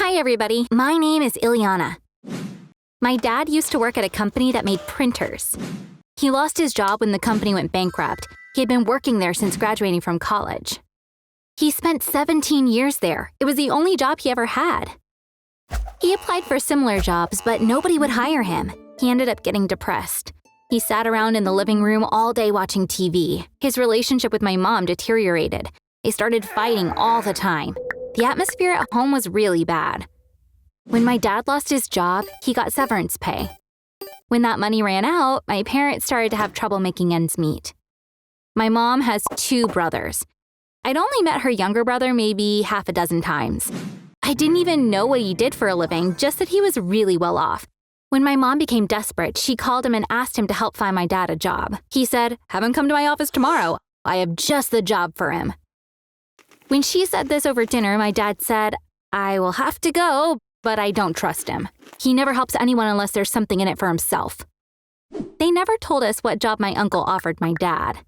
Hi, everybody. My name is Ileana. My dad used to work at a company that made printers. He lost his job when the company went bankrupt. He had been working there since graduating from college. He spent 17 years there. It was the only job he ever had. He applied for similar jobs, but nobody would hire him. He ended up getting depressed. He sat around in the living room all day watching TV. His relationship with my mom deteriorated. They started fighting all the time. The atmosphere at home was really bad. When my dad lost his job, he got severance pay. When that money ran out, my parents started to have trouble making ends meet. My mom has 2 brothers. I'd only met her younger brother maybe half a dozen times. I didn't even know what he did for a living, just that he was really well off. When my mom became desperate, she called him and asked him to help find my dad a job. He said, "Have him come to my office tomorrow. I have just the job for him." When she said this over dinner, my dad said, "I will have to go, but I don't trust him. He never helps anyone unless there's something in it for himself." They never told us what job my uncle offered my dad.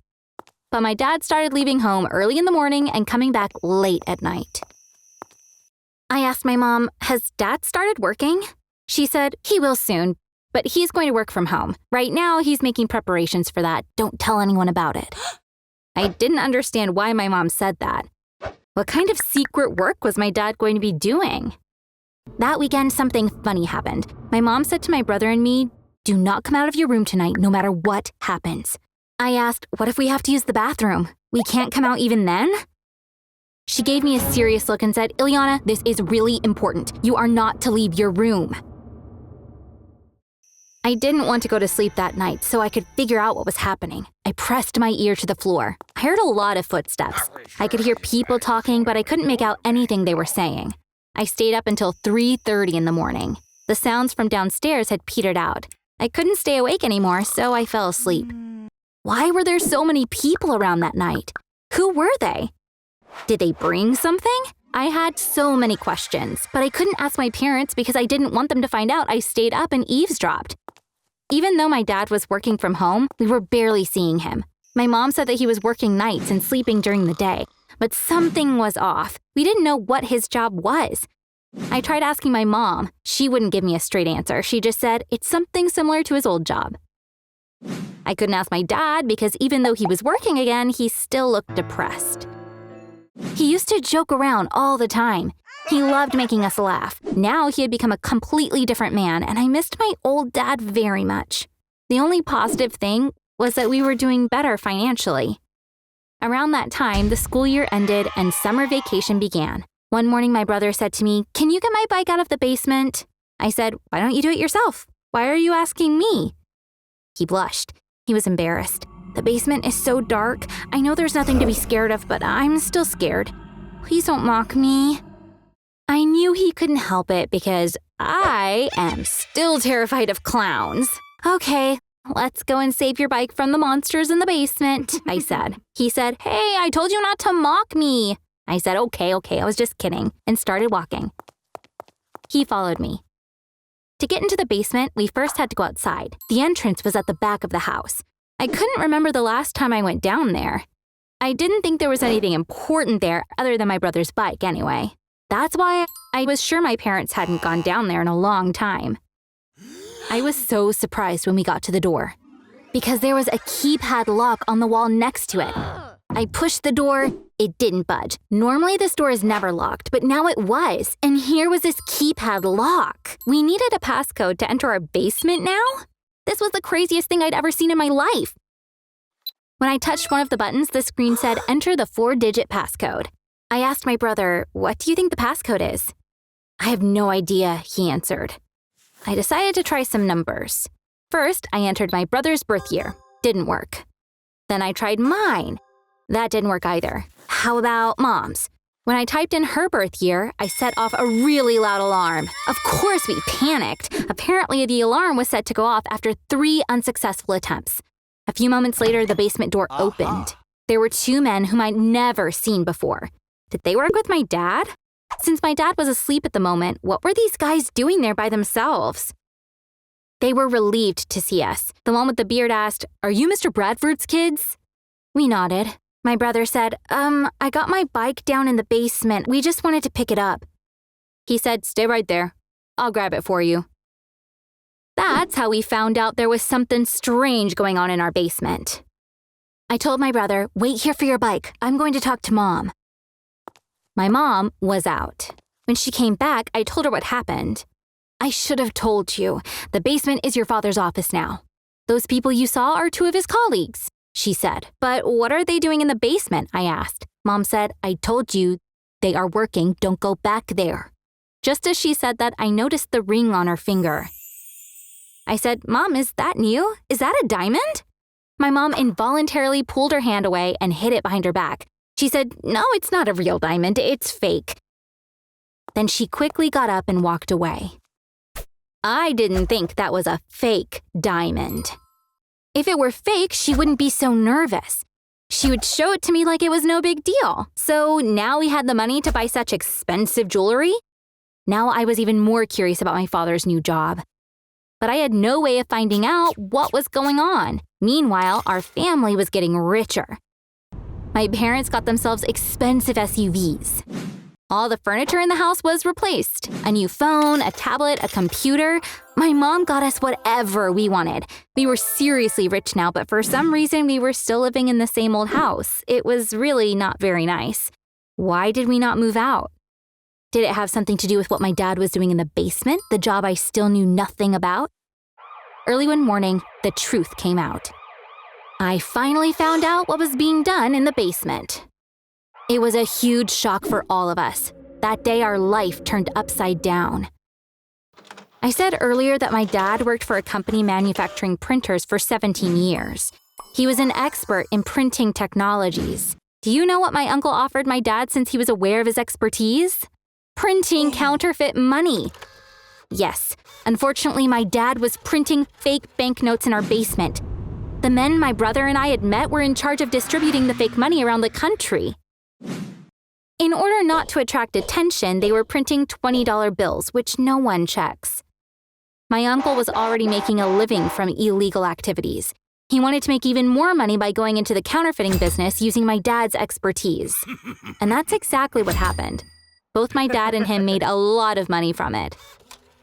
But my dad started leaving home early in the morning and coming back late at night. I asked my mom, "Has Dad started working?" She said, "He will soon, but he's going to work from home. Right now, he's making preparations for that. Don't tell anyone about it." I didn't understand why my mom said that. What kind of secret work was my dad going to be doing? That weekend, something funny happened. My mom said to my brother and me, "Do not come out of your room tonight, no matter what happens." I asked, "What if we have to use the bathroom? We can't come out even then?" She gave me a serious look and said, "Ileana, this is really important. You are not to leave your room." I didn't want to go to sleep that night so I could figure out what was happening. I pressed my ear to the floor. I heard a lot of footsteps. I could hear people talking, but I couldn't make out anything they were saying. I stayed up until 3:30 in the morning. The sounds from downstairs had petered out. I couldn't stay awake anymore, so I fell asleep. Why were there so many people around that night? Who were they? Did they bring something? I had so many questions, but I couldn't ask my parents because I didn't want them to find out I stayed up and eavesdropped. Even though my dad was working from home, we were barely seeing him. My mom said that he was working nights and sleeping during the day, but something was off. We didn't know what his job was. I tried asking my mom. She wouldn't give me a straight answer. She just said, "It's something similar to his old job." I couldn't ask my dad because even though he was working again, he still looked depressed. He used to joke around all the time. He loved making us laugh. Now he had become a completely different man, and I missed my old dad very much. The only positive thing was that we were doing better financially. Around that time, the school year ended and summer vacation began. One morning, my brother said to me, "Can you get my bike out of the basement?" I said, "Why don't you do it yourself? Why are you asking me?" He blushed. He was embarrassed. "The basement is so dark. I know there's nothing to be scared of, but I'm still scared. Please don't mock me." I knew he couldn't help it because I am still terrified of clowns. "Okay, let's go and save your bike from the monsters in the basement," I said. He said, "Hey, I told you not to mock me." I said, okay, I was just kidding, and started walking. He followed me. To get into the basement, we first had to go outside. The entrance was at the back of the house. I couldn't remember the last time I went down there. I didn't think there was anything important there other than my brother's bike anyway. That's why I was sure my parents hadn't gone down there in a long time. I was so surprised when we got to the door because there was a keypad lock on the wall next to it. I pushed the door. It didn't budge. Normally this door is never locked, but now it was, and here was this keypad lock. We needed a passcode to enter our basement now? This was the craziest thing I'd ever seen in my life. When I touched one of the buttons, the screen said, "Enter the 4-digit passcode." I asked my brother, "What do you think the passcode is?" "I have no idea," he answered. I decided to try some numbers. First, I entered my brother's birth year. Didn't work. Then I tried mine. That didn't work either. How about Mom's? When I typed in her birth year, I set off a really loud alarm. Of course, we panicked. Apparently, the alarm was set to go off after 3 unsuccessful attempts. A few moments later, the basement door opened. There were 2 men whom I'd never seen before. Did they work with my dad? Since my dad was asleep at the moment, what were these guys doing there by themselves? They were relieved to see us. The one with the beard asked, "Are you Mr. Bradford's kids?" We nodded. My brother said, I got my bike down in the basement. We just wanted to pick it up." He said, "Stay right there. I'll grab it for you." That's how we found out there was something strange going on in our basement. I told my brother, "Wait here for your bike. I'm going to talk to Mom." My mom was out. When she came back, I told her what happened. "I should have told you. The basement is your father's office now. Those people you saw are two of his colleagues," she said. "But what are they doing in the basement?" I asked. Mom said, "I told you. They are working. Don't go back there." Just as she said that, I noticed the ring on her finger. I said, "Mom, is that new? Is that a diamond?" My mom involuntarily pulled her hand away and hid it behind her back. She said, "No, it's not a real diamond. It's fake." Then she quickly got up and walked away. I didn't think that was a fake diamond. If it were fake, she wouldn't be so nervous. She would show it to me like it was no big deal. So now we had the money to buy such expensive jewelry? Now I was even more curious about my father's new job. But I had no way of finding out what was going on. Meanwhile, our family was getting richer. My parents got themselves expensive SUVs. All the furniture in the house was replaced. A new phone, a tablet, a computer. My mom got us whatever we wanted. We were seriously rich now, but for some reason we were still living in the same old house. It was really not very nice. Why did we not move out? Did it have something to do with what my dad was doing in the basement, the job I still knew nothing about? Early one morning, the truth came out. I finally found out what was being done in the basement. It was a huge shock for all of us. That day, our life turned upside down. I said earlier that my dad worked for a company manufacturing printers for 17 years. He was an expert in printing technologies. Do you know what my uncle offered my dad since he was aware of his expertise? Printing counterfeit money. Yes, unfortunately, my dad was printing fake banknotes in our basement. The men my brother and I had met were in charge of distributing the fake money around the country. In order not to attract attention, they were printing $20 bills, which no one checks. My uncle was already making a living from illegal activities. He wanted to make even more money by going into the counterfeiting business using my dad's expertise. And that's exactly what happened. Both my dad and him made a lot of money from it.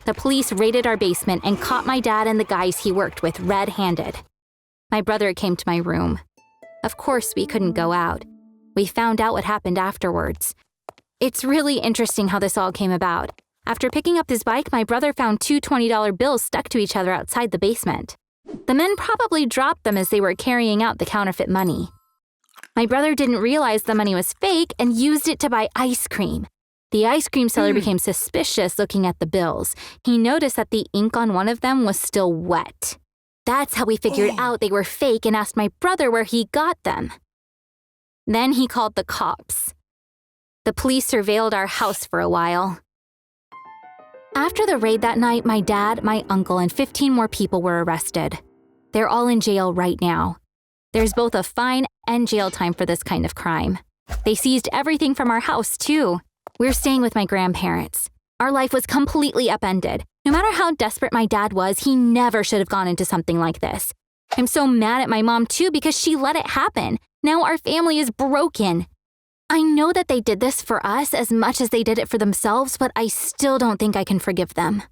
The police raided our basement and caught my dad and the guys he worked with red-handed. My brother came to my room. Of course, we couldn't go out. We found out what happened afterwards. It's really interesting how this all came about. After picking up his bike, my brother found two $20 bills stuck to each other outside the basement. The men probably dropped them as they were carrying out the counterfeit money. My brother didn't realize the money was fake and used it to buy ice cream. The ice cream seller became suspicious looking at the bills. He noticed that the ink on one of them was still wet. That's how we figured out they were fake and asked my brother where he got them. Then he called the cops. The police surveilled our house for a while. After the raid that night, my dad, my uncle, and 15 more people were arrested. They're all in jail right now. There's both a fine and jail time for this kind of crime. They seized everything from our house, too. We're staying with my grandparents. Our life was completely upended. No matter how desperate my dad was, he never should have gone into something like this. I'm so mad at my mom, too, because she let it happen. Now our family is broken. I know that they did this for us as much as they did it for themselves, but I still don't think I can forgive them.